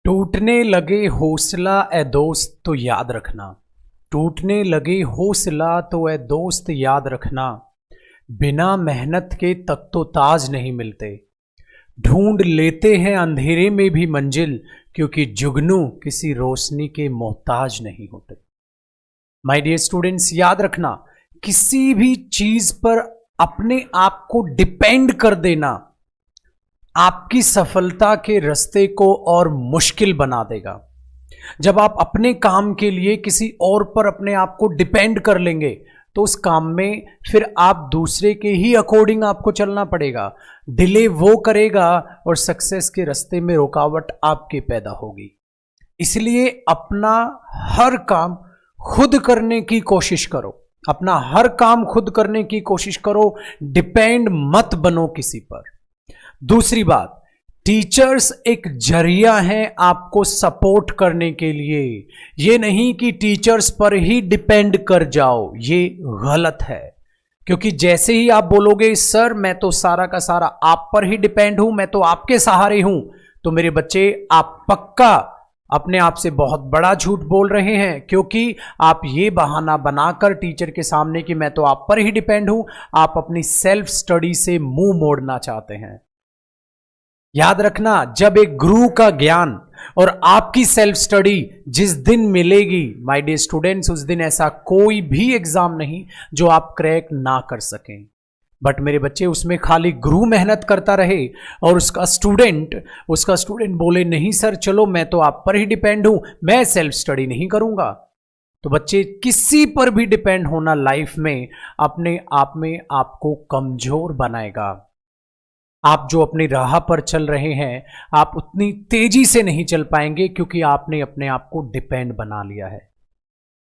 टूटने लगे हौसला ए दोस्त तो याद रखना, टूटने लगे हौसला तो ए दोस्त याद रखना, बिना मेहनत के तक तो ताज नहीं मिलते। ढूंढ लेते हैं अंधेरे में भी मंजिल, क्योंकि जुगनू किसी रोशनी के मोहताज नहीं होते। माय डियर स्टूडेंट्स, याद रखना, किसी भी चीज पर अपने आप को डिपेंड कर देना आपकी सफलता के रास्ते को और मुश्किल बना देगा। जब आप अपने काम के लिए किसी और पर अपने आप को डिपेंड कर लेंगे तो उस काम में फिर आप दूसरे के ही अकॉर्डिंग आपको चलना पड़ेगा। डिले वो करेगा और सक्सेस के रास्ते में रुकावट आपके पैदा होगी। इसलिए अपना हर काम खुद करने की कोशिश करो, अपना हर काम खुद करने की कोशिश करो, डिपेंड मत बनो किसी पर। दूसरी बात, टीचर्स एक जरिया हैं आपको सपोर्ट करने के लिए। ये नहीं कि टीचर्स पर ही डिपेंड कर जाओ, ये गलत है। क्योंकि जैसे ही आप बोलोगे सर मैं तो सारा का सारा आप पर ही डिपेंड हूं, मैं तो आपके सहारे हूं, तो मेरे बच्चे आप पक्का अपने आप से बहुत बड़ा झूठ बोल रहे हैं। क्योंकि आप ये बहाना बनाकर टीचर के सामने कि मैं तो आप पर ही डिपेंड हूं, आप अपनी सेल्फ स्टडी से मुंह मोड़ना चाहते हैं। याद रखना, जब एक गुरु का ज्ञान और आपकी सेल्फ स्टडी जिस दिन मिलेगी माय डियर स्टूडेंट्स, उस दिन ऐसा कोई भी एग्जाम नहीं जो आप क्रैक ना कर सकें। बट मेरे बच्चे, उसमें खाली गुरु मेहनत करता रहे और उसका स्टूडेंट बोले नहीं सर चलो मैं तो आप पर ही डिपेंड हूं, मैं सेल्फ स्टडी नहीं करूंगा। तो बच्चे, किसी पर भी डिपेंड होना लाइफ में अपने आप में आपको कमजोर बनाएगा। आप जो अपनी राह पर चल रहे हैं आप उतनी तेजी से नहीं चल पाएंगे, क्योंकि आपने अपने आप को डिपेंड बना लिया है।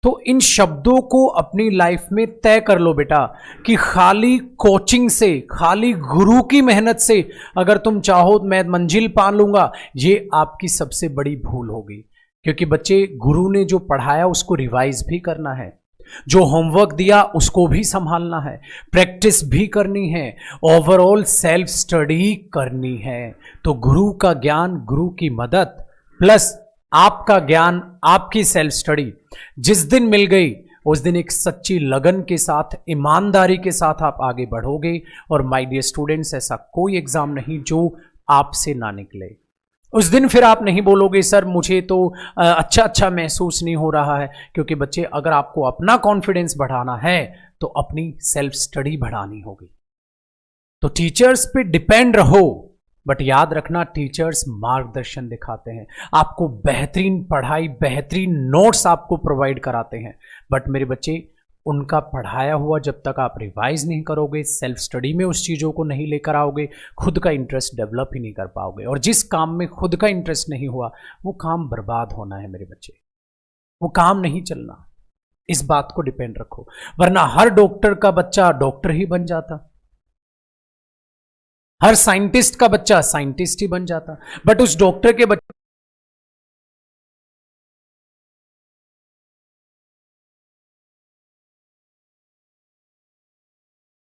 तो इन शब्दों को अपनी लाइफ में तय कर लो बेटा कि खाली कोचिंग से, खाली गुरु की मेहनत से अगर तुम चाहो तो मैं मंजिल पा लूंगा, ये आपकी सबसे बड़ी भूल होगी। क्योंकि बच्चे, गुरु ने जो पढ़ाया उसको रिवाइज भी करना है, जो होमवर्क दिया उसको भी संभालना है, प्रैक्टिस भी करनी है, ओवरऑल सेल्फ स्टडी करनी है। तो गुरु का ज्ञान, गुरु की मदद प्लस आपका ज्ञान, आपकी सेल्फ स्टडी जिस दिन मिल गई उस दिन एक सच्ची लगन के साथ, ईमानदारी के साथ आप आगे बढ़ोगे। और माय डियर स्टूडेंट्स, ऐसा कोई एग्जाम नहीं जो आपसे ना निकले। उस दिन फिर आप नहीं बोलोगे सर मुझे तो अच्छा महसूस नहीं हो रहा है। क्योंकि बच्चे, अगर आपको अपना कॉन्फिडेंस बढ़ाना है तो अपनी सेल्फ स्टडी बढ़ानी होगी। तो टीचर्स पे डिपेंड रहो, बट याद रखना टीचर्स मार्गदर्शन दिखाते हैं, आपको बेहतरीन पढ़ाई, बेहतरीन नोट्स आपको प्रोवाइड कराते हैं। बट मेरे बच्चे, उनका पढ़ाया हुआ जब तक आप रिवाइज नहीं करोगे, सेल्फ स्टडी में उस चीज़ों को नहीं लेकर आओगे, खुद का इंटरेस्ट डेवलप ही नहीं कर पाओगे। और जिस काम में खुद का इंटरेस्ट नहीं हुआ वो काम बर्बाद होना है मेरे बच्चे, वो काम नहीं चलना। इस बात को डिपेंड रखो, वरना हर डॉक्टर का बच्चा डॉक्टर ही बन जाता, हर साइंटिस्ट का बच्चा साइंटिस्ट ही बन जाता। बट उस डॉक्टर के बच्चे